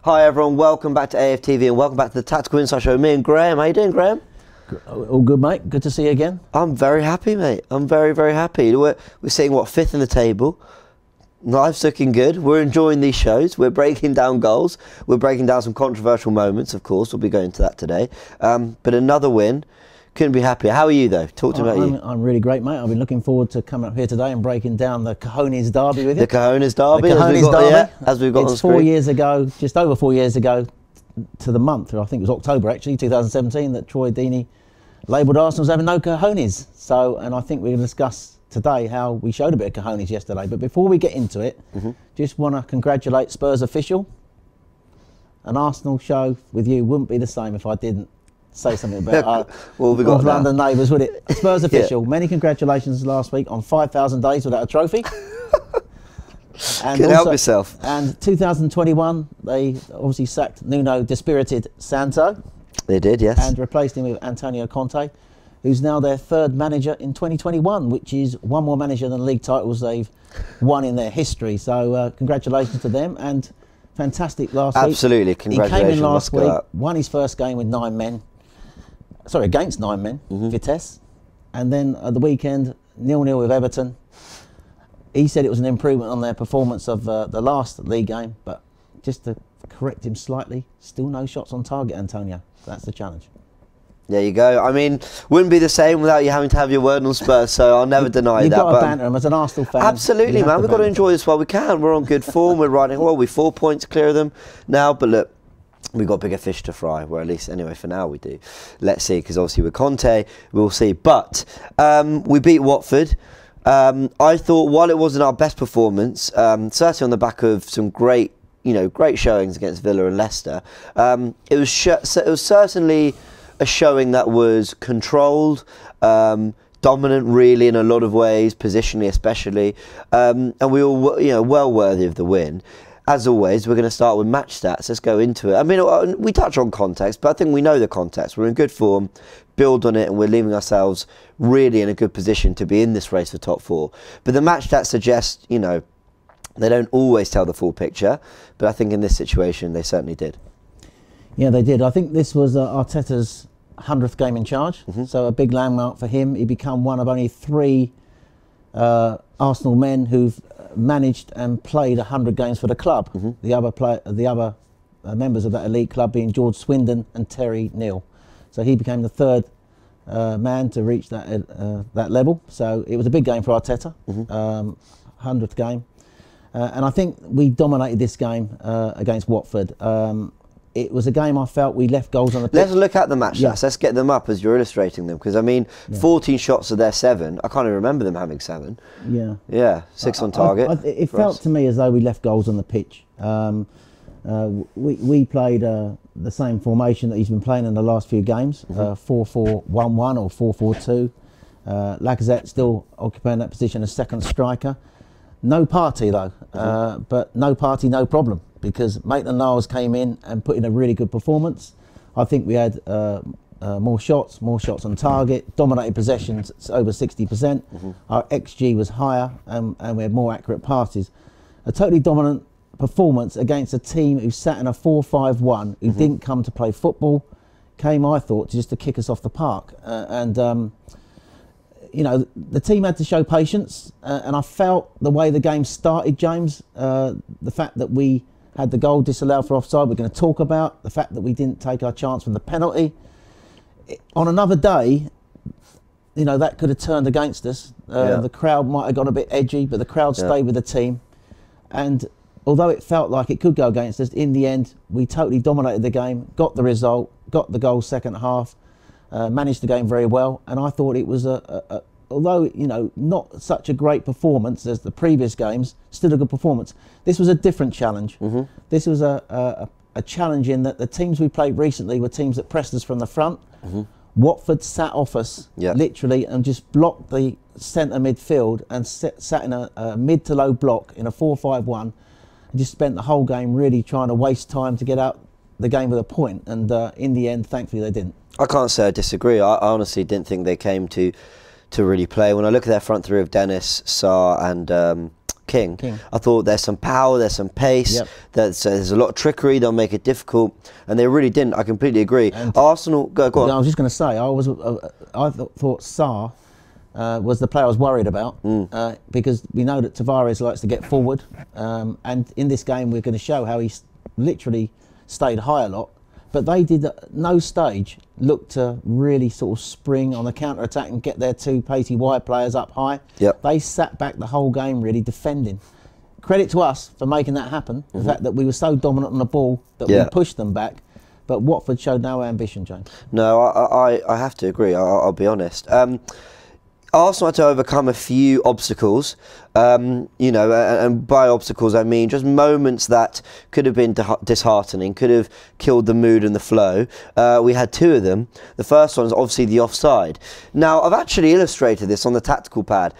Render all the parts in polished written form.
Hi everyone, welcome back to AFTV and welcome back to the Tactical Insight Show. Me and Graham. How you doing, Graham? All good, mate. Good to see you again. I'm very happy, mate. I'm very, very happy. We're sitting, what, 5th in the table. Life's looking good. We're enjoying these shows. We're breaking down goals. We're breaking down some controversial moments, of course. We'll be going to that today. But another win. Couldn't be happier. How are you, though? Talk to me about you. I'm really great, mate. I've been looking forward to coming up here today and breaking down the Cojones derby with you. The Cojones derby, as we've got on It's screen. 4 years ago, just over 4 years ago, to the month, I think it was October actually, 2017, that Troy Deeney labelled Arsenal as having no cojones. So, and I think we're going to discuss today how we showed a bit of cojones yesterday. But before we get into it, just want to congratulate Spurs official. An Arsenal show with you wouldn't be the same if I didn't say something about our North London neighbours, would it? Spurs official, many congratulations last week on 5,000 days without a trophy. And Can help yourself. And 2021, they obviously sacked Nuno Dispirited Santo. They did, yes. And replaced him with Antonio Conte, who's now their third manager in 2021, which is one more manager than league titles they've won in their history. So congratulations to them, and fantastic last week. Absolutely, congratulations. He came in last week, won his first game with 9 men. Sorry, against 9 men, Vitesse. And then at the weekend, 0-0 with Everton. He said it was an improvement on their performance of the last league game, but just to correct him slightly, still no shots on target, Antonio. That's the challenge. There you go. I mean, wouldn't be the same without you having to have your word on Spurs, so I'll never deny that. You've got to banter him as an Arsenal fan. Absolutely, man. We've got to enjoy this while we can. We're on good form. We're riding well. We're 4 points clear of them now, but look, we've got bigger fish to fry, or at least anyway for now we do. Let's see, because obviously with Conte we'll see. But we beat Watford. I thought while it wasn't our best performance, certainly on the back of some great showings against Villa and Leicester, it was certainly a showing that was controlled, dominant really in a lot of ways, positionally especially, and we were well worthy of the win. As always, we're going to start with match stats. Let's go into it. I mean, we touch on context, but I think we know the context. We're in good form, build on it, and we're leaving ourselves really in a good position to be in this race for top 4. But the match stats suggest, they don't always tell the full picture, but I think in this situation, they certainly did. Yeah, they did. I think this was Arteta's 100th game in charge, so a big landmark for him. He became one of only 3 Arsenal men who've managed and played 100 games for the club. The other members of that elite club being George Swindon and Terry Neal. So he became the 3rd man to reach that level. So it was a big game for Arteta, 100th game. And I think we dominated this game against Watford. It was a game I felt we left goals on the pitch. Let's look at the match stats. Let's get them up as you're illustrating them, because I mean, 14 shots of their 7. I can't even remember them having 7. Yeah, 6 on target. It felt to me as though we left goals on the pitch. We played the same formation that he's been playing in the last few games, 4-4-1-1 or 4-4-2. Lacazette still occupying that position as second striker. No Partey though, but no Partey, no problem, because Maitland-Niles came in and put in a really good performance. I think we had more shots on target, dominated possessions over 60%. Our XG was higher, and we had more accurate passes. A totally dominant performance against a team who sat in a 4-5-1, who didn't come to play football, came, I thought, just to kick us off the park. The team had to show patience, and I felt the way the game started, James, the fact that we had the goal disallowed for offside, we're going to talk about, the fact that we didn't take our chance from the penalty. On another day, that could have turned against us. The crowd might have gone a bit edgy, but the crowd stayed with the team. And although it felt like it could go against us, in the end, we totally dominated the game, got the result, got the goal second half, managed the game very well. And I thought it was, although, not such a great performance as the previous games, still a good performance. This was a different challenge. This was a challenge in that the teams we played recently were teams that pressed us from the front. Watford sat off us, literally, and just blocked the centre midfield and sat in a mid to low block in a 4-5-1, and just spent the whole game really trying to waste time to get out the game with a point. And in the end, thankfully, they didn't. I can't say I disagree. I honestly didn't think they came to really play. When I look at their front three of Dennis, Sarr and King. I thought there's some power, there's some pace, there's a lot of trickery, they'll make it difficult, and they really didn't. I completely agree. And Arsenal, go on. I was just going to say, I thought Sarr was the player I was worried about because we know that Tavares likes to get forward, and in this game we're going to show how he literally stayed high a lot, but they did at no stage look to really sort of spring on the counter-attack and get their two pacey wide players up high. They sat back the whole game really defending. Credit to us for making that happen, the fact that we were so dominant on the ball that we pushed them back, but Watford showed no ambition, James. No, I have to agree, I'll be honest. Arsenal had to overcome a few obstacles, you know, and by obstacles I mean just moments that could have been disheartening, could have killed the mood and the flow. We had two of them. The first one is obviously the offside. Now, I've actually illustrated this on the tactical pad.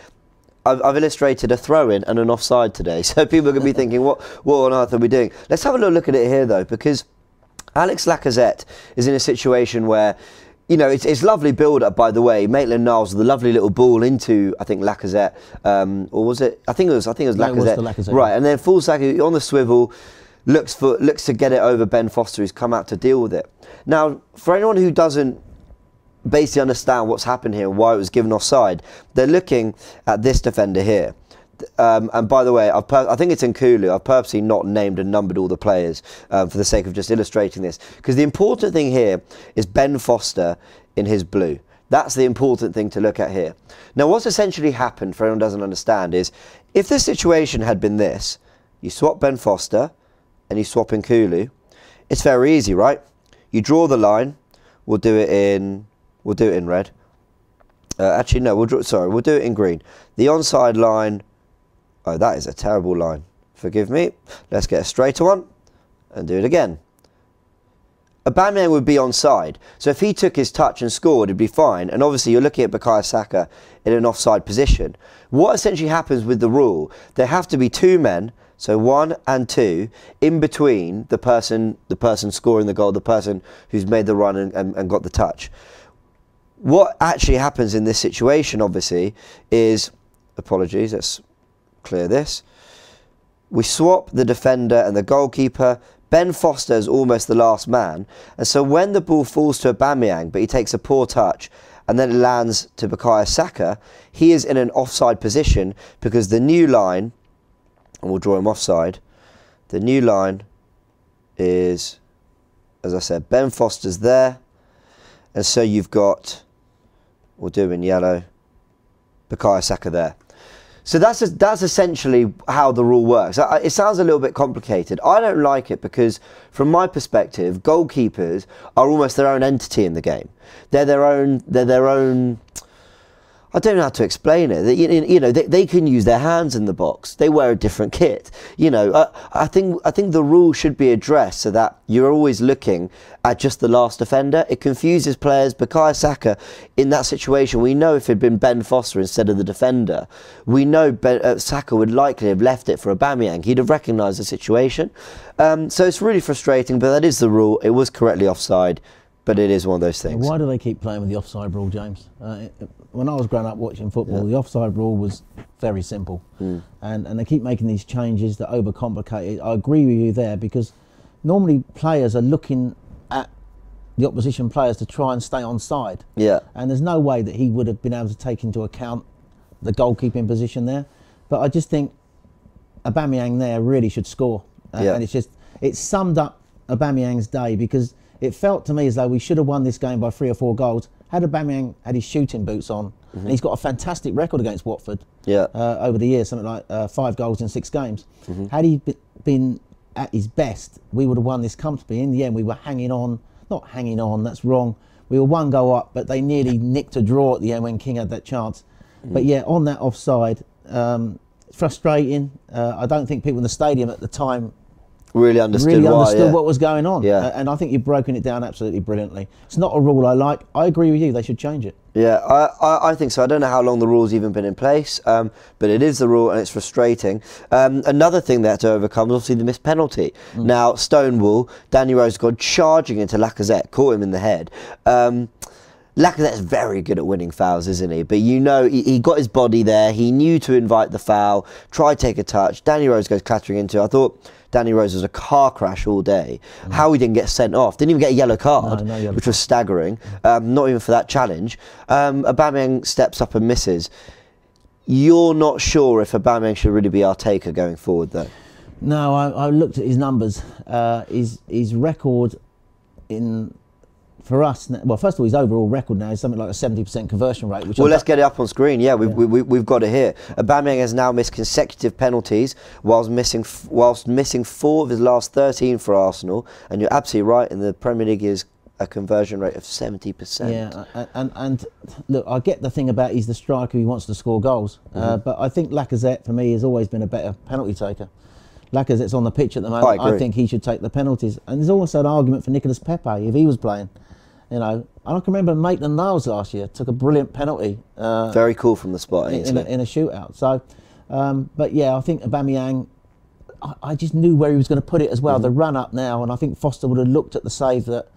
I've illustrated a throw-in and an offside today, so people are going to be thinking, what on earth are we doing? Let's have a little look at it here, though, because Alex Lacazette is in a situation where, you know, it's lovely build-up, by the way. Maitland-Niles with a lovely little ball into, I think, Lacazette, or was it? I think it was Lacazette. It was the Lacazette. Right, and then Fullsack on the swivel, looks to get it over Ben Foster, who's come out to deal with it. Now, for anyone who doesn't basically understand what's happened here and why it was given offside, they're looking at this defender here. And by the way, I think it's in Kulu. I've purposely not named and numbered all the players for the sake of just illustrating this. Because the important thing here is Ben Foster in his blue. That's the important thing to look at here. Now, what's essentially happened, for anyone who doesn't understand, is if the situation had been this, you swap Ben Foster and you swap in Kulu, it's very easy, right? You draw the line. We'll do it in red. Actually, no. We'll do it in green. The onside line. Oh, that is a terrible line. Forgive me. Let's get a straighter one and do it again. Aubameyang would be onside. So if he took his touch and scored, it'd be fine. And obviously you're looking at Bukayo Saka in an offside position. What essentially happens with the rule, there have to be two men, so 1 and 2, in between the person scoring the goal, the person who's made the run and got the touch. What actually happens in this situation, obviously, is, apologies, let's clear this. We swap the defender and the goalkeeper. Ben Foster is almost the last man, and so when the ball falls to Aubameyang, but he takes a poor touch, and then it lands to Bukayo Saka, he is in an offside position because the new line, and we'll draw him offside, the new line is, as I said, Ben Foster's there, and so you've got, we'll do in yellow, Bukayo Saka there. So that's essentially how the rule works. It sounds a little bit complicated. I don't like it because, from my perspective, goalkeepers are almost their own entity in the game. They're their own. I don't know how to explain it. You know, they can use their hands in the box. They wear a different kit. You know, I think the rule should be addressed so that you're always looking at just the last defender. It confuses players. Bukayo Saka, in that situation, we know if it had been Ben Foster instead of the defender, we know Saka would likely have left it for Aubameyang. He'd have recognised the situation. So it's really frustrating, but that is the rule. It was correctly offside. But it is one of those things. Why do they keep playing with the offside rule, James? When I was growing up watching football, the offside rule was very simple. And they keep making these changes that overcomplicate it. I agree with you there, because normally players are looking at the opposition players to try and stay onside. Yeah. And there's no way that he would have been able to take into account the goalkeeping position there. But I just think Aubameyang there really should score. And it summed up Aubameyang's day, because it felt to me as though we should have won this game by 3 or 4 goals had Aubameyang had his shooting boots on. And he's got a fantastic record against Watford over the years, something like 5 goals in 6 games. Had he been at his best, we would have won this comfortably. In the end, we were hanging on. Not hanging on, that's wrong. We were 1 goal up, but they nearly nicked a draw at the end when King had that chance. But yeah, on that offside, frustrating. I don't think people in the stadium at the time really understood what was going on. And I think you've broken it down absolutely brilliantly. It's not a rule I like. I agree with you, they should change it. Yeah, I think so. I don't know how long the rule's even been in place, but it is the rule and it's frustrating. Another thing they had to overcome was obviously the missed penalty. Now, Stonewall, Danny Rose got charging into Lacazette, caught him in the head. Lacazette's very good at winning fouls, isn't he? But you know, he got his body there. He knew to invite the foul, try to take a touch. Danny Rose goes clattering into it. I thought Danny Rose was a car crash all day. How he didn't get sent off. Didn't even get a yellow card, which was staggering. Not even for that challenge. Aubameyang steps up and misses. You're not sure if Aubameyang should really be our taker going forward, though? No, I looked at his numbers. His record for us, well, first of all, his overall record now is something like a 70% conversion rate. Which let's get it up on screen. Yeah, we've got it here. Aubameyang has now missed consecutive penalties whilst missing 4 of his last 13 for Arsenal. And you're absolutely right. In the Premier League, is a conversion rate of 70%. Yeah, and look, I get the thing about he's the striker, he wants to score goals. But I think Lacazette, for me, has always been a better penalty taker. Lacazette's on the pitch at the moment. I think he should take the penalties. And there's also an argument for Nicolas Pepe if he was playing. You know, I can remember Maitland-Niles last year took a brilliant penalty. Very cool from the spot, in a shootout. So, but yeah, I think Aubameyang, I just knew where he was going to put it as well. The run up now, and I think Foster would have looked at the save that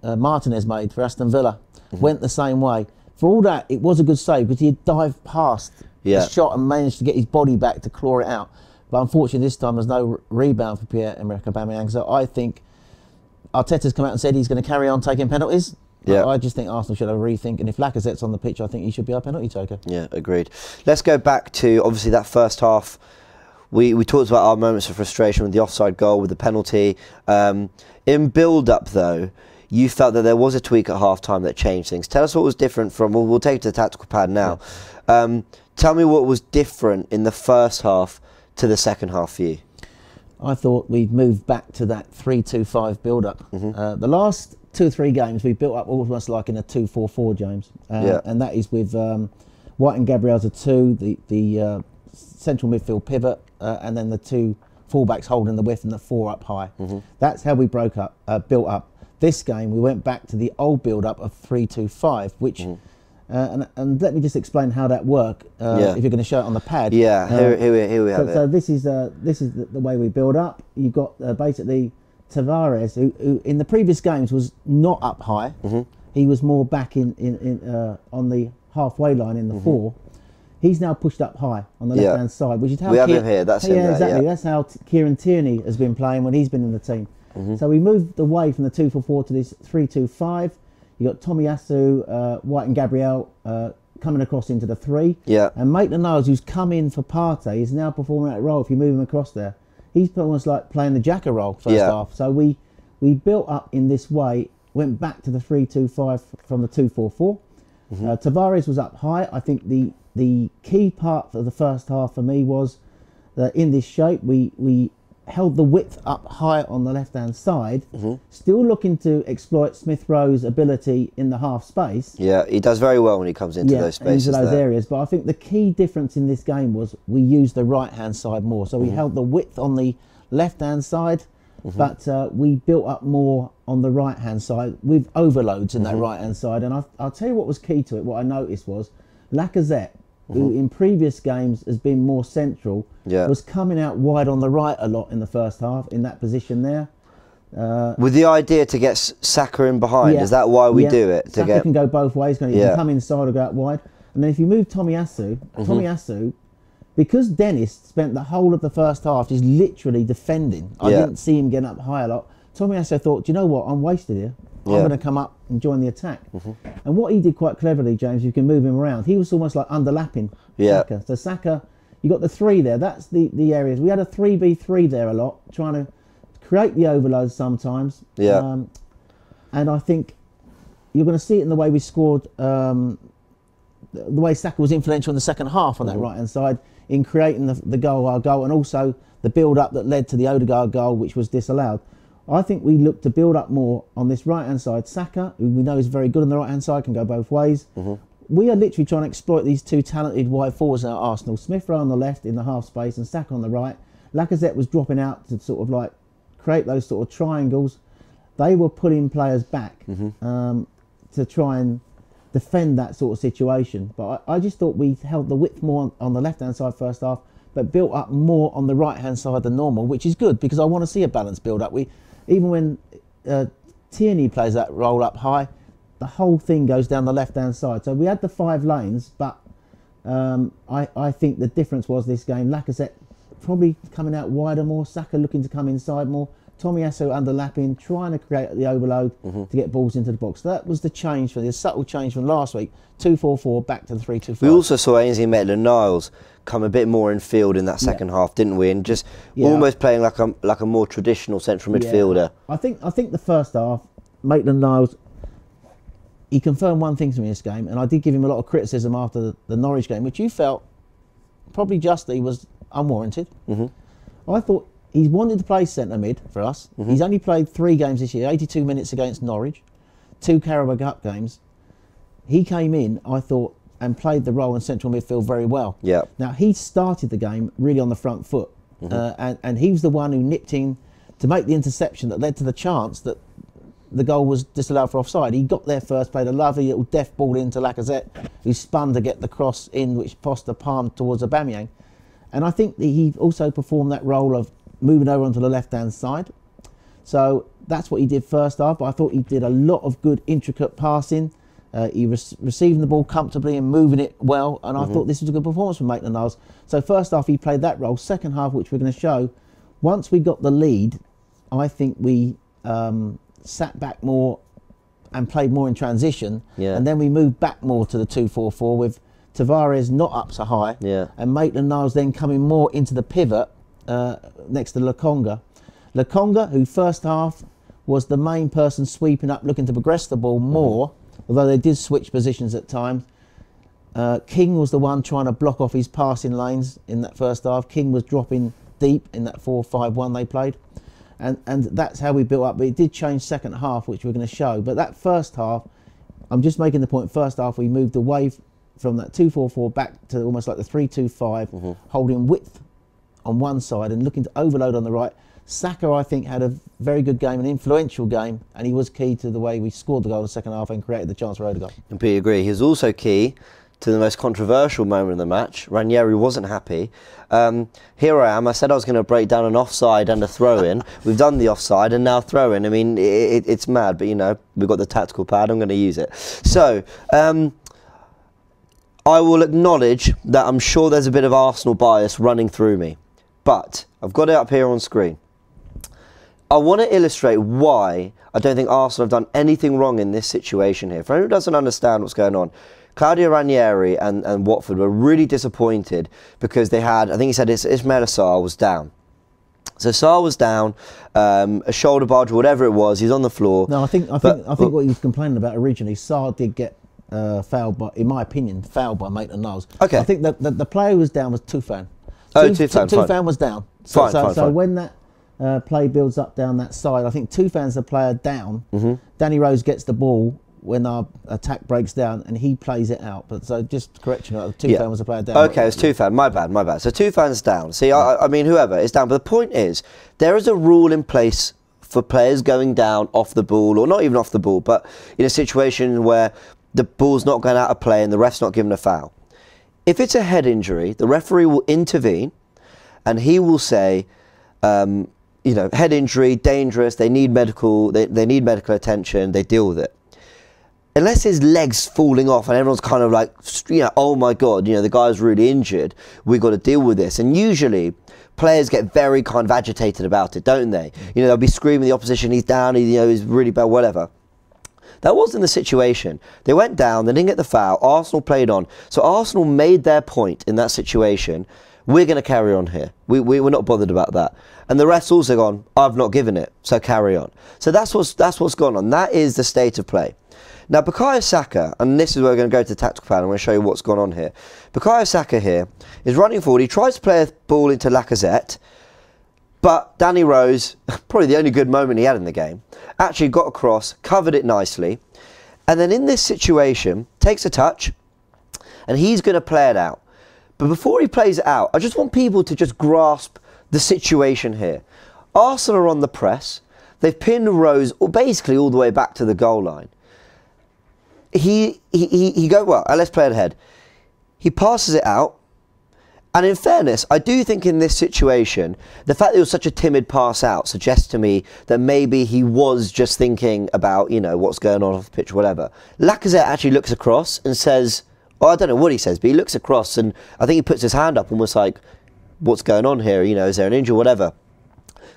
Martinez made for Aston Villa. Went the same way. For all that, it was a good save because he had dived past the shot and managed to get his body back to claw it out. But unfortunately, this time there's no rebound for Pierre-Emerick Aubameyang. So I think Arteta's come out and said he's going to carry on taking penalties. Yeah. I just think Arsenal should have a rethink. And if Lacazette's on the pitch, I think he should be our penalty taker. Yeah, agreed. Let's go back to, obviously, that first half. We talked about our moments of frustration with the offside goal, with the penalty. In build-up, though, you felt that there was a tweak at half-time that changed things. Tell us what was different from... We'll take it to the tactical pad now. Yeah. Tell me what was different in the first half to the second half for you. I thought we'd moved back to that 3-2-5 build-up. The last 2 or 3 games we built up almost like in a 2-4-4, James. And that is with White and Gabriel as a 2, the central midfield pivot, and then the 2 fullbacks holding the width and the 4 up high. That's how we built up. This game we went back to the old build-up of 3-2-5, which... and let me just explain how that worked. If you're going to show it on the pad. Yeah, here we have it. So this is the way we build up. You've got basically Tavares, who in the previous games was not up high. He was more back in on the halfway line in the 4. He's now pushed up high on the left hand side, which is how we have him here. That's him. Yeah, exactly. That's how Kieran Tierney has been playing when he's been in the team. So we moved away from the 2-4-4 to this 3-2-5. You got Tomiyasu, White and Gabriel coming across into the 3. And Maitland-Niles, who's come in for Partey, is now performing that role. If you move him across there, he's almost like playing the Xhaka role first half. So we built up in this way, went back to the 3-2-5 from the 2-4-4. Tavares was up high. I think the key part of the first half for me was that in this shape we held the width up high on the left hand side, still looking to exploit Smith Rowe's ability in the half space. Yeah, he does very well when he comes into those spaces. Into those areas. But I think the key difference in this game was we used the right hand side more. So we held the width on the left hand side, but we built up more on the right hand side with overloads in that right hand side. And I'll tell you what was key to it. What I noticed was Lacazette, who in previous games has been more central, was coming out wide on the right a lot in the first half in that position there. With the idea to get Saka in behind, is that why we do it? Saka can go both ways. He can come inside or go out wide. And then if you move Tomiyasu, because Dennis spent the whole of the first half just literally defending, I didn't see him getting up high a lot. Tomiyasu thought, do you know what, I'm wasted here. I'm going to come up and join the attack. And what he did quite cleverly, James, you can move him around. He was almost like underlapping Saka. So Saka, you got the 3 there. That's the areas. We had a 3v3 there a lot, trying to create the overloads sometimes. And I think you're going to see it in the way we scored, the way Saka was influential in the second half on that right-hand side in creating the goal, our goal, and also the build-up that led to the Odegaard goal, which was disallowed. I think we look to build up more on this right-hand side. Saka, who we know is very good on the right-hand side, can go both ways. We are literally trying to exploit these 2 talented wide forwards at Arsenal. Smith Rowe on the left in the half space and Saka on the right. Lacazette was dropping out to sort of like create those sort of triangles. They were pulling players back to try and defend that sort of situation. But I just thought we held the width more on the left-hand side first half, but built up more on the right-hand side than normal, which is good because I want to see a balanced build-up. Even when Tierney plays that roll up high, the whole thing goes down the left-hand side. So we had the 5 lanes, but I think the difference was this game, Lacazette probably coming out wider more, Saka looking to come inside more, Tomiyasu underlapping, trying to create the overload to get balls into the box. That was the change, the subtle change from last week, 2-4-4 back to the 3-2-5. We also saw Ainsley Maitland-Niles come a bit more in field in that second half, didn't we? And just almost playing like a more traditional central midfielder. I think the first half, Maitland-Niles, he confirmed one thing to me in this game, and I did give him a lot of criticism after the Norwich game, which you felt probably justly was unwarranted. I thought he wanted to play centre mid for us. He's only played 3 games this year, 82 minutes against Norwich, 2 Carabao Cup games. He came in, I thought, and played the role in central midfield very well. Yeah. Now, he started the game really on the front foot, and he was the one who nipped in to make the interception that led to the chance that the goal was disallowed for offside. He got there first, played a lovely little deft ball into Lacazette, who spun to get the cross in, which Foster palmed towards Aubameyang. And I think that he also performed that role of moving over onto the left-hand side. So that's what he did first half. But I thought he did a lot of good, intricate passing. He was receiving the ball comfortably and moving it well. And I thought this was a good performance from Maitland-Niles. So first half, he played that role. Second half, which we're going to show, once we got the lead, I think we sat back more and played more in transition. And then we moved back more to the 2-4-4 with Tavares not up so high. And Maitland-Niles then coming more into the pivot next to Lokonga. Lokonga, who first half was the main person sweeping up, looking to progress the ball more, although they did switch positions at times. King was the one trying to block off his passing lanes in that first half. King was dropping deep in that 4-5-1 they played. And that's how we built up. But it did change second half, which we're going to show. But that first half, I'm just making the point, first half we moved away from that 2-4-4 back to almost like the 3-2-5, holding width on one side and looking to overload on the right. Saka, I think, had a very good game, an influential game, and he was key to the way we scored the goal in the second half and created the chance for Odegaard. Completely agree. He was also key to the most controversial moment of the match. Ranieri wasn't happy. Here I am. I said I was going to break down an offside and a throw-in. We've done the offside and now throw-in. I mean, it's mad, but, you know, we've got the tactical pad. I'm going to use it. So, I will acknowledge that I'm sure there's a bit of Arsenal bias running through me. But I've got it up here on screen. I want to illustrate why I don't think Arsenal have done anything wrong in this situation here. For anyone who doesn't understand what's going on, Claudio Ranieri and Watford were really disappointed because they had, I think he said Ismaila Sarr was down. So Sarr was down, a shoulder barge or whatever it was, he's on the floor. No, I think what he was complaining about originally, Sarr did get fouled, by, in my opinion, fouled by Maitland-Niles. Okay. I think that the player who was down was Tufan. Tufan was down. So when that play builds up down that side, I think Tufan's the player down. Danny Rose gets the ball when our attack breaks down and he plays it out. But so just correction, Tufan was the player down. Okay, it's Tufan. My bad. So Tufan's down. See, I mean, whoever is down. But the point is, there is a rule in place for players going down off the ball, or not even off the ball, but in a situation where the ball's not going out of play and the ref's not given a foul. If it's a head injury, the referee will intervene and he will say, you know, head injury, dangerous, they need medical attention, they deal with it. Unless his leg's falling off and everyone's kind of like, you know, oh my God, you know, the guy's really injured, we've got to deal with this. And usually players get very kind of agitated about it, don't they? You know, they'll be screaming the opposition, he's down, you know, he's really bad, whatever. That wasn't the situation. They went down, they didn't get the foul, Arsenal played on. So Arsenal made their point in that situation. We're going to carry on here. We're not bothered about that. And the ref's also gone, I've not given it, so carry on. So that's what's gone on. That is the state of play. Now, Bukayo Saka, and this is where we're going to go to the tactical plan, I'm going to show you what's gone on here. Bukayo Saka here is running forward. He tries to play a ball into Lacazette, but Danny Rose, probably the only good moment he had in the game, actually got across, covered it nicely, and then in this situation, takes a touch, and he's going to play it out. But before he plays it out, I just want people to just grasp the situation here. Arsenal are on the press. They've pinned Rose basically all the way back to the goal line. Well, let's play it ahead. He passes it out, And in fairness, I do think in this situation, the fact that it was such a timid pass out suggests to me that maybe he was just thinking about, you know, what's going on off the pitch or whatever. Lacazette actually looks across and says, well, I don't know what he says, but he looks across and I think he puts his hand up almost like, what's going on here? You know, is there an injury or whatever?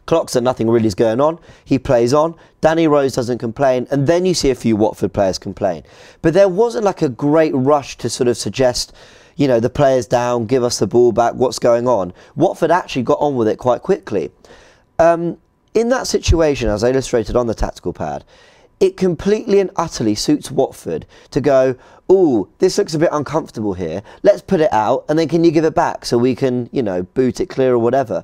Clocks that nothing really is going on. He plays on. Danny Rose doesn't complain. And then you see a few Watford players complain. But there wasn't like a great rush to sort of suggest, you know, the player's down, give us the ball back, what's going on. Watford actually got on with it quite quickly. In that situation, as I illustrated on the tactical pad, it completely and utterly suits Watford to go, oh, this looks a bit uncomfortable here. Let's put it out, and then can you give it back so we can, you know, boot it clear or whatever.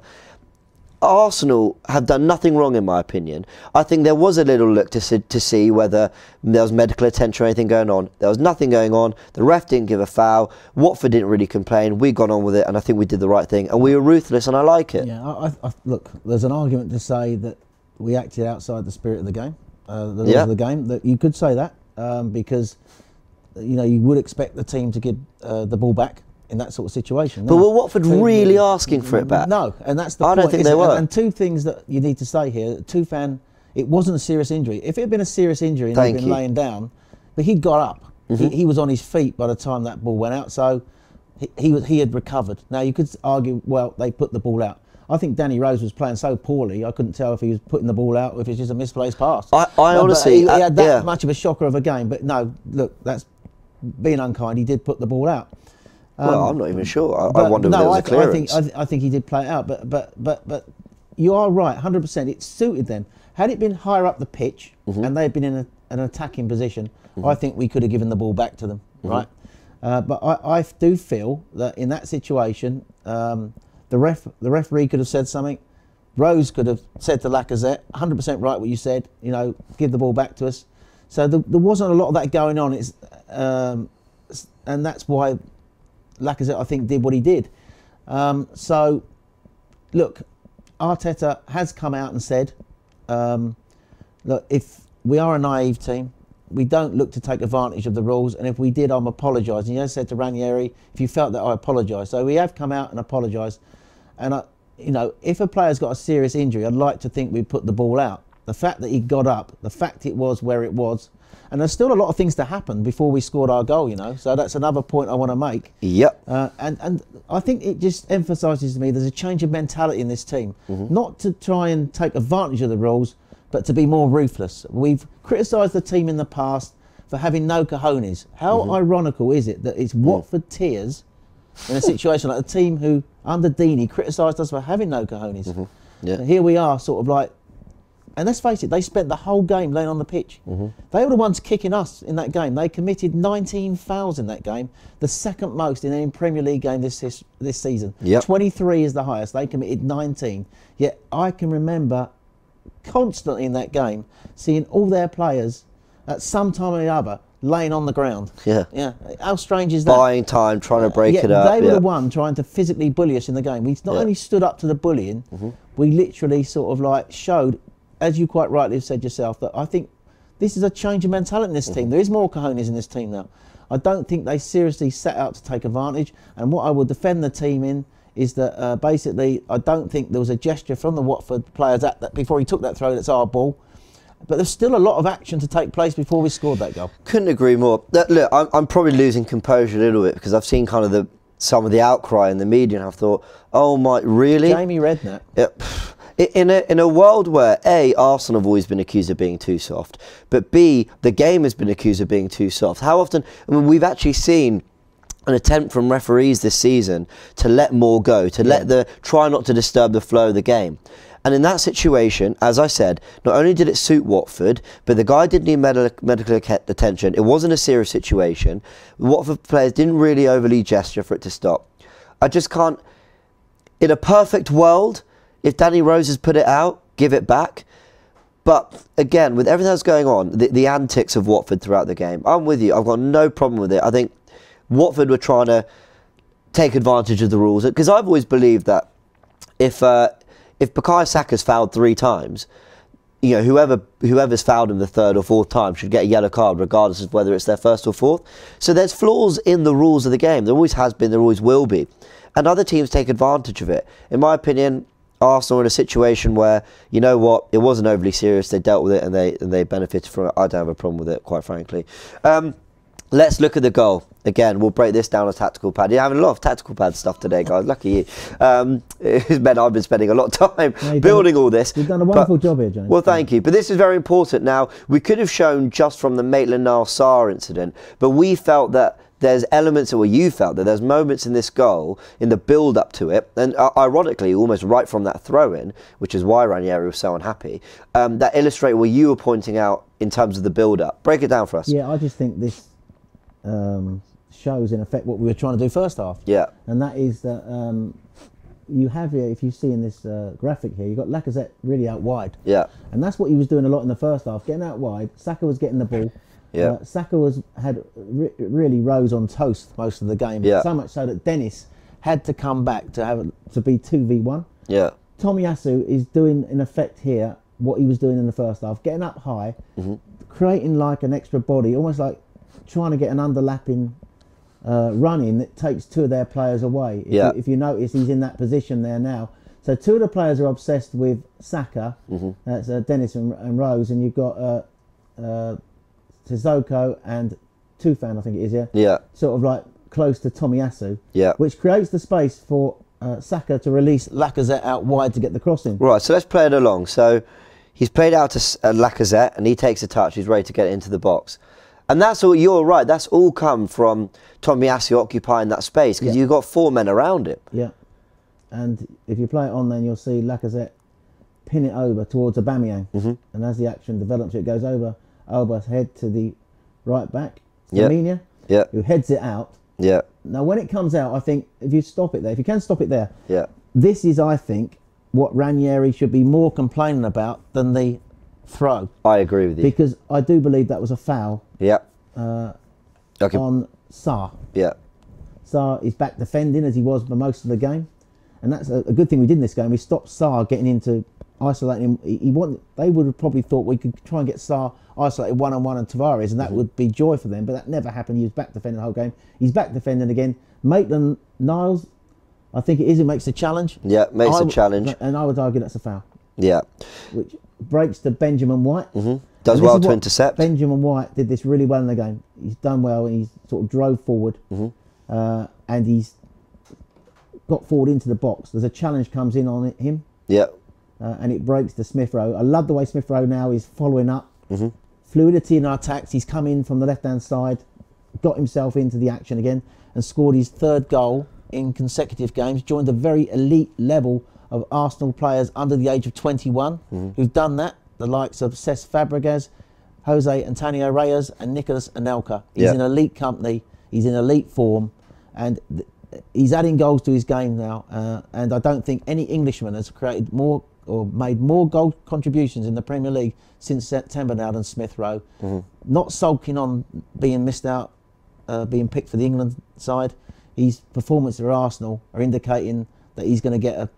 Arsenal have done nothing wrong, in my opinion. I think there was a little look to see whether there was medical attention or anything going on. There was nothing going on. The ref didn't give a foul. Watford didn't really complain. We got on with it, and I think we did the right thing. And we were ruthless, and I like it. Yeah, look, there's an argument to say that we acted outside the spirit of the game, the laws of the game. That you could say that because, you know, you would expect the team to give the ball back in that sort of situation. But were Watford really asking for it back? No, and that's the point. I don't think they were. And two things that you need to say here. It wasn't a serious injury. If it had been a serious injury and he'd been laying down, but he'd got up. He was on his feet by the time that ball went out, so he had recovered. Now, you could argue, well, they put the ball out. I think Danny Rose was playing so poorly, I couldn't tell if he was putting the ball out or if it's just a misplaced pass. I honestly... He had that much of a shocker of a game. But no, look, that's being unkind. He did put the ball out. Well, I'm not even sure. I wonder if there was a clearance. I think he did play it out, but you are right, 100%. It suited them. Had it been higher up the pitch and they had been in an attacking position, I think we could have given the ball back to them, right? But I do feel that in that situation, the referee could have said something. Rose could have said to Lacazette, 100% right what you said, you know, give the ball back to us. So there wasn't a lot of that going on. And that's why Lacazette, I think, did what he did. So, look, Arteta has come out and said, look, if we are a naive team, we don't look to take advantage of the rules, and if we did, I'm apologising. He has said to Ranieri, if you felt that, I apologise. So we have come out and apologised. And, you know, if a player's got a serious injury, I'd like to think we'd put the ball out. The fact that he got up, the fact it was where it was, and there's still a lot of things to happen before we scored our goal, you know. So that's another point I want to make. Yep. And I think it just emphasises to me there's a change of mentality in this team. Not to try and take advantage of the rules, but to be more ruthless. We've criticised the team in the past for having no cojones. How ironical is it that it's Watford tears in a situation like the team who, under Deeney, criticised us for having no cojones. Yeah. So here we are, sort of like, and let's face it, they spent the whole game laying on the pitch. They were the ones kicking us in that game. They committed 19 fouls in that game, the second most in any Premier League game this season. 23 is the highest. They committed 19. Yet I can remember constantly in that game seeing all their players at some time or the other laying on the ground. Yeah. How strange is that? Buying time, trying to break it up. They were the one trying to physically bully us in the game. We not only stood up to the bullying, we literally sort of like showed, as you quite rightly have said yourself, that I think this is a change of mentality in this team. There is more cojones in this team now. I don't think they seriously set out to take advantage. And what I will defend the team in is that basically I don't think there was a gesture from the Watford players at that before he took that throw. That's our ball. But there's still a lot of action to take place before we scored that goal. Couldn't agree more. Look, I'm probably losing composure a little bit because I've seen kind of some of the outcry in the media and I've thought, oh my, really? Jamie Redknapp. In a world where A, Arsenal have always been accused of being too soft, but B, the game has been accused of being too soft. How often, I mean, we've actually seen an attempt from referees this season to let more go, to try not to disturb the flow of the game. And in that situation, as I said, not only did it suit Watford, but the guy didn't need medical attention. It wasn't a serious situation. The Watford players didn't really overly gesture for it to stop. I just can't, in a perfect world, if Danny Rose has put it out, give it back. But again, with everything that's going on, the antics of Watford throughout the game, I'm with you. I've got no problem with it. I think Watford were trying to take advantage of the rules. Because I've always believed that if Bukayo Saka's fouled 3 times, you know, whoever's fouled him the third or fourth time should get a yellow card, regardless of whether it's their first or fourth. So there's flaws in the rules of the game. There always has been, there always will be. And other teams take advantage of it. In my opinion, Arsenal are in a situation where, you know what, it wasn't overly serious. They dealt with it and they benefited from it. I don't have a problem with it, quite frankly. Let's look at the goal. Again, we'll break this down as tactical pad. You're having a lot of tactical pad stuff today, guys. Lucky you. It meant I've been spending a lot of time building all this. You've done a wonderful job here, James. Well, thank you. But this is very important. Now, we could have shown just from the Maitland-Niles Sarr incident, but we felt that there's elements, or you felt that there's moments in this goal, in the build-up to it, and ironically, almost right from that throw-in, which is why Ranieri was so unhappy, that illustrate what you were pointing out in terms of the build-up. Break it down for us. Yeah, I just think this shows in effect what we were trying to do first half. Yeah. And that is that you have here, if you see in this graphic here, you've got Lacazette really out wide. Yeah. And that's what he was doing a lot in the first half, getting out wide. Saka was getting the ball. Yeah. Saka had really rose on toast most of the game. Yeah. So much so that Dennis had to come back to be 2v1. Yeah. Tomiyasu is doing in effect here what he was doing in the first half, getting up high, creating like an extra body, almost like trying to get an underlapping run in that takes two of their players away. If you notice, he's in that position there now. So two of the players are obsessed with Saka. That's Dennis and Rose, and you've got Sissoko and Tufan, I think it is, yeah? Yeah. Sort of like close to Tomiyasu. Yeah. Which creates the space for Saka to release Lacazette out wide to get the crossing. Right, so let's play it along. So he's played out to Lacazette, and he takes a touch. He's ready to get into the box. And that's all, you're right, that's all come from Tomiyasu occupying that space, because you've got four men around him. Yeah. And if you play it on, then you'll see Lacazette pin it over towards Aubameyang. And as the action develops, it goes over Alba's head to the right back, Lamine, who heads it out. Yeah. Now, when it comes out, I think if you stop it there, if you can stop it there, this is, I think, what Ranieri should be more complaining about than the throw. I agree with you. Because I do believe that was a foul on Sarr. Yeah. Sarr is back defending as he was for most of the game. And that's a good thing we did in this game. We stopped Sarr getting into isolating him. They would have probably thought we could try and get Sarr isolated one-on-one and Tavares, and that would be joy for them. But that never happened. He was back defending the whole game. He's back defending again. Maitland-Niles, I think it is. It makes a challenge. Yeah, makes a challenge. And I would argue that's a foul. Yeah. Which breaks to Benjamin White. Does well to intercept. Benjamin White did this really well in the game. He's done well. He's sort of drove forward, and he's got forward into the box. There's a challenge comes in on him. Yeah. And it breaks to Smith Rowe. I love the way Smith Rowe now is following up. Fluidity in our attacks. He's come in from the left-hand side, got himself into the action again, and scored his third goal in consecutive games. Joined a very elite level of Arsenal players under the age of 21 who've done that. The likes of Cesc Fabregas, Jose Antonio Reyes, and Nicolas Anelka. He's in elite company. He's in elite form, and he's adding goals to his game now. And I don't think any Englishman has created more or made more goal contributions in the Premier League since September now than Smith Rowe. Not sulking on being missed out, being picked for the England side. His performances for Arsenal are indicating that he's going to get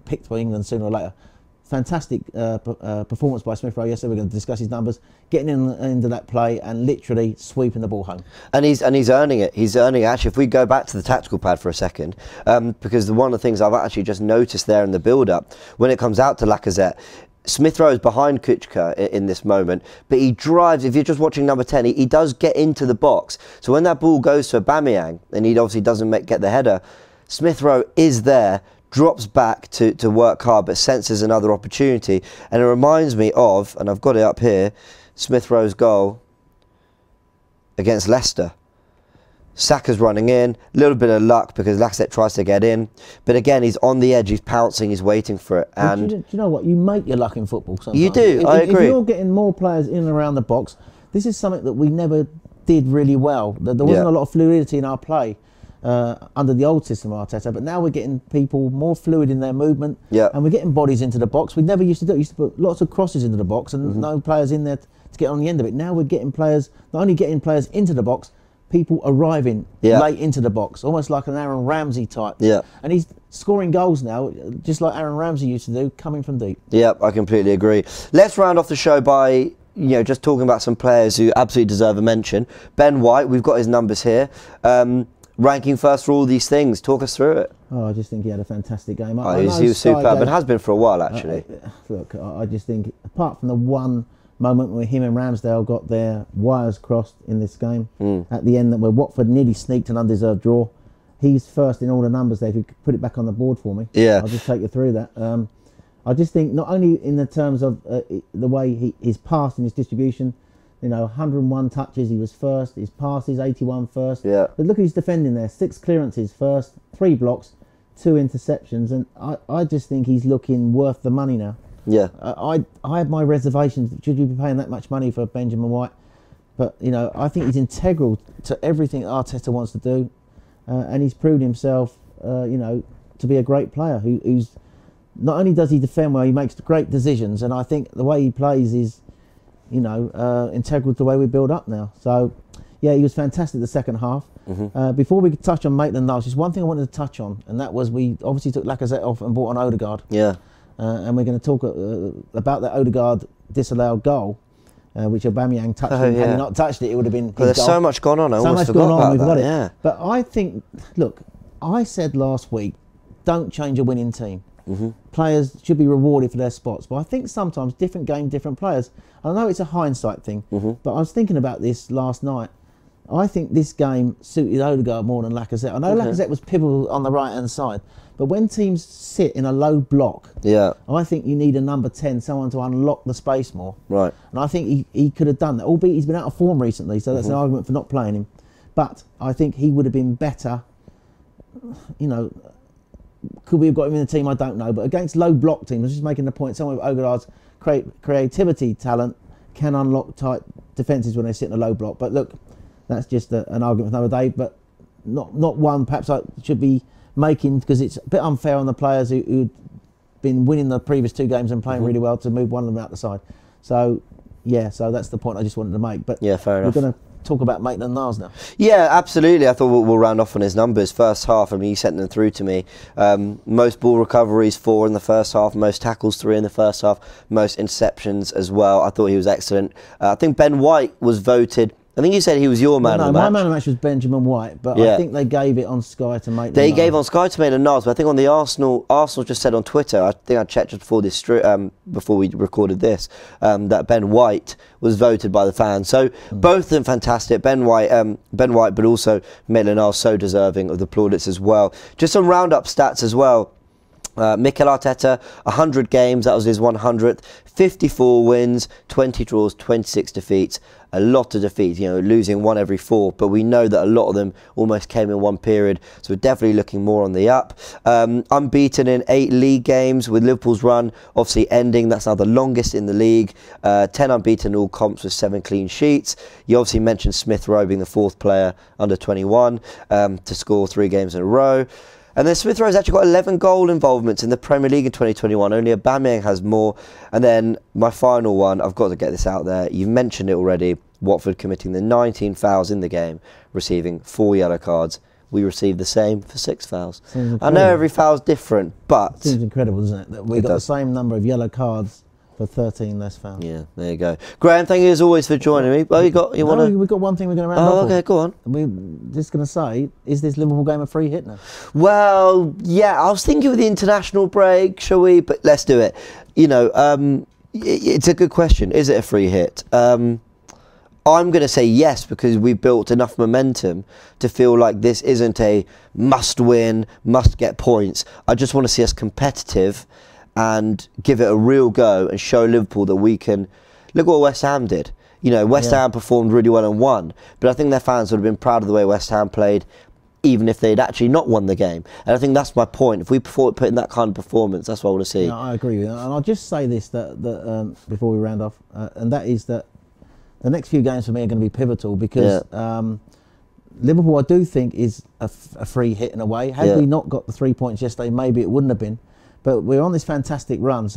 picked by England sooner or later. Fantastic performance by Smith Rowe yesterday. We're going to discuss his numbers, getting into that play and literally sweeping the ball home. And he's earning it. He's earning it. Actually, if we go back to the tactical pad for a second, because one of the things I've actually just noticed there in the build-up, when it comes out to Lacazette, Smith Rowe is behind Kuchka in this moment, but he drives. If you're just watching number 10, he does get into the box. So when that ball goes to Aubameyang, and he obviously doesn't get the header, Smith Rowe is there, drops back to work hard, but senses another opportunity. And it reminds me of, and I've got it up here, Smith Rowe's goal against Leicester. Saka's running in, a little bit of luck because Lacazette tries to get in, but again he's on the edge, he's pouncing, he's waiting for it. And do you know what? You make your luck in football sometimes. You do, I agree. If you're getting more players in and around the box, this is something that we never did really well. There wasn't a lot of fluidity in our play under the old system of Arteta, but now we're getting people more fluid in their movement, and we're getting bodies into the box. We never used to do it. We used to put lots of crosses into the box and no players in there to get on the end of it. Now we're getting players, not only getting players into the box, people arriving late into the box, almost like an Aaron Ramsey type. Yeah. And he's scoring goals now, just like Aaron Ramsey used to do, coming from deep. Yeah, I completely agree. Let's round off the show by just talking about some players who absolutely deserve a mention. Ben White, we've got his numbers here. Ranking first for all these things. Talk us through it. Oh, I just think he had a fantastic game. He was superb, and has been for a while, actually. Look, I just think, apart from the one moment where him and Ramsdale got their wires crossed in this game, at the end, where Watford nearly sneaked an undeserved draw, he's first in all the numbers there. If you could put it back on the board for me, I'll just take you through that. I just think not only in the terms of the way his pass and his distribution, 101 touches, he was first. His passes, 81 first. Yeah. But look at his defending there. 6 clearances first, 3 blocks, 2 interceptions. And I just think he's looking worth the money now. Yeah. I have my reservations. Should you be paying that much money for Benjamin White? But, I think he's integral to everything Arteta wants to do. And he's proved himself, to be a great player who's not only does he defend well, he makes great decisions. And I think the way he plays is, integral to the way we build up now. So, yeah, he was fantastic the second half. Before we could touch on Maitland-Niles, just one thing I wanted to touch on, and that was we obviously took Lacazette off and brought on Odegaard. Yeah. And we're going to talk about that Odegaard disallowed goal, which Aubameyang touched. Had he not touched it, it would have been his there's goal. So much gone on. I almost forgot about that. Yeah. But I think, look, I said last week, don't change a winning team. Players should be rewarded for their spots. But I think sometimes different game, different players. I know it's a hindsight thing, but I was thinking about this last night. I think this game suited Odegaard more than Lacazette. I know Lacazette was pivotal on the right-hand side, but when teams sit in a low block, I think you need a number 10, someone to unlock the space more. Right. And I think he could have done that, albeit he's been out of form recently, so that's an argument for not playing him. But I think he would have been better, could we have got him in the team? I don't know. But against low block teams, I'm just making the point, someone with Odegaard's creativity, talent, can unlock tight defences when they sit in a low block. But look, that's just an argument for another day, but not one perhaps I should be making, because it's a bit unfair on the players who'd been winning the previous 2 games and playing really well to move one of them out the side. So, so that's the point I just wanted to make. But fair enough. We're going to talk about Maitland-Niles now. Yeah, absolutely. I thought we'll round off on his numbers. First half, you sent them through to me. Most ball recoveries, 4 in the first half. Most tackles, 3 in the first half. Most interceptions as well. I thought he was excellent. I think Ben White was voted... I think you said he was your man of the match. My man of the match was Benjamin White, but I think they gave it on Sky to Maitland-Niles. They gave on Sky to Maitland-Niles, but I think on the Arsenal just said on Twitter, I think I checked just before this, before we recorded this, that Ben White was voted by the fans. So both of them fantastic. Ben White, but also Maitland-Niles so deserving of the plaudits as well. Just some roundup stats as well. Mikel Arteta, 100 games, that was his 100th, 54 wins, 20 draws, 26 defeats, a lot of defeats, losing 1 every 4, but we know that a lot of them almost came in one period, so we're definitely looking more on the up. Unbeaten in 8 league games, with Liverpool's run obviously ending, that's now the longest in the league, 10 unbeaten in all comps with 7 clean sheets. You obviously mentioned Smith Rowe being the 4th player under 21 to score 3 games in a row. And then Smith Rowe's actually got 11 goal involvements in the Premier League in 2021. Only Aubameyang has more. And then my final one, I've got to get this out there. You've mentioned it already. Watford committing the 19 fouls in the game, receiving 4 yellow cards. We received the same for 6 fouls. I know every foul's different, but... Seems incredible, doesn't it? That we got the same number of yellow cards for 13 less fouls. Yeah, there you go. Graham, thank you as always for joining me. Well, we've got one thing we're going to round up. Oh, okay, go on. We're just going to say, is this Liverpool game a free hit now? Well, yeah, I was thinking with the international break, shall we? But let's do it. It's a good question. Is it a free hit? I'm going to say yes, because we've built enough momentum to feel like this isn't a must win, must get points. I just want to see us competitive and give it a real go and show Liverpool that we can. Look what West Ham did. West Ham performed really well and won, but I think their fans would have been proud of the way West Ham played, even if they'd actually not won the game. And I think that's my point. If we put in that kind of performance, that's what I want to see. No, I agree with you. And I'll just say this that before we round off, and that is that the next few games for me are going to be pivotal, because Liverpool, I do think, is a free hit in a way. Had we not got the 3 points yesterday, maybe it wouldn't have been. But we're on this fantastic run,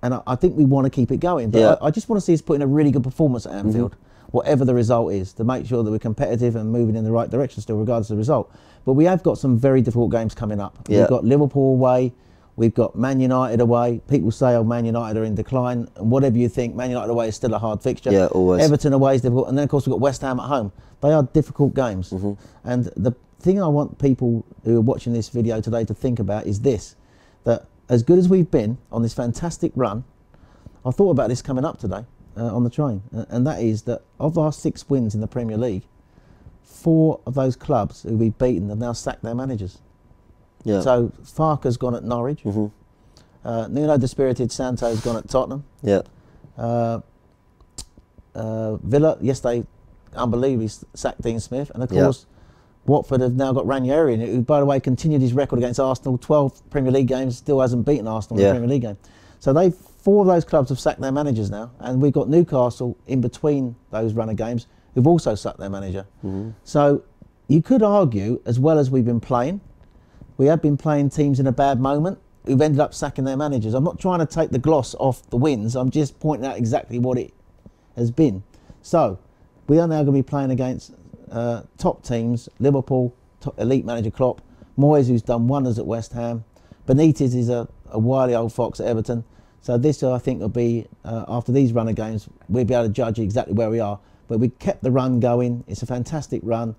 and I think we want to keep it going. But I just want to see us put in a really good performance at Anfield. whatever the result is, to make sure that we're competitive and moving in the right direction still, regardless of the result. But we have got some very difficult games coming up. Yeah. We've got Liverpool away, we've got Man United away. People say, oh, Man United are in decline, and whatever you think, Man United away is still a hard fixture. Yeah, always. Everton away is difficult, and then of course we've got West Ham at home. They are difficult games. And the thing I want people who are watching this video today to think about is this, that as good as we've been on this fantastic run, I thought about this coming up today on the train, and that is that of our 6 wins in the Premier League, 4 of those clubs who we've beaten have now sacked their managers. Yeah. So Farker's gone at Norwich, Nuno the Spirited Santo's gone at Tottenham. Yeah. Villa, yesterday, unbelievably sacked Dean Smith, and of course Watford have now got Ranieri, who, by the way, continued his record against Arsenal, 12 Premier League games, still hasn't beaten Arsenal in the Premier League game. So 4 of those clubs have sacked their managers now, and we've got Newcastle in between those run of games who've also sacked their manager. So you could argue, as well as we've been playing, we have been playing teams in a bad moment who've ended up sacking their managers. I'm not trying to take the gloss off the wins, I'm just pointing out exactly what it has been. So we are now going to be playing against top teams, Liverpool, elite manager Klopp, Moyes, who's done wonders at West Ham, Benitez is a wily old fox at Everton. So this, I think, will be, after these run of games, we'll be able to judge exactly where we are. But we kept the run going. It's a fantastic run.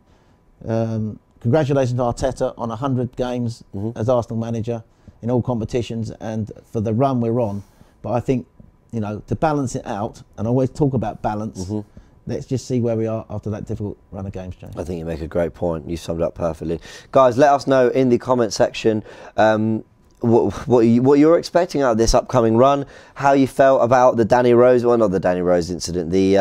Congratulations to Arteta on 100 games as Arsenal manager in all competitions and for the run we're on. But I think, you know, to balance it out, and I always talk about balance, let's just see where we are after that difficult run of games, James. I think you make a great point. You summed it up perfectly. Guys, let us know in the comment section what you're expecting out of this upcoming run, how you felt about the Danny Rose, well, not the Danny Rose incident, the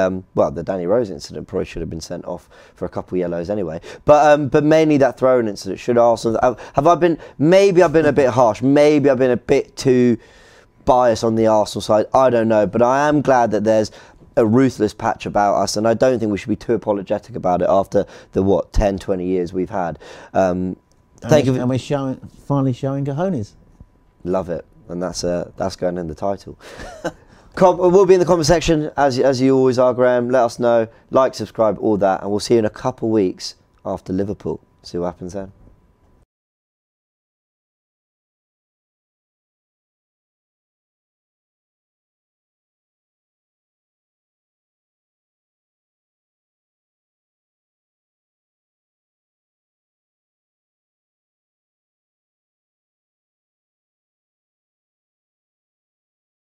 Danny Rose incident probably should have been sent off for a couple of yellows anyway, but mainly that throwing incident. Should Arsenal maybe I've been a bit harsh, maybe I've been a bit too biased on the Arsenal side, I don't know, but I am glad that there's a ruthless patch about us, and I don't think we should be too apologetic about it after the 10-20 years we've had. And we're finally showing Cojones. Love it, and that's going in the title. We'll be in the comment section as you always are, Graham. Let us know, like, subscribe, all that, and we'll see you in a couple of weeks after Liverpool. See what happens then.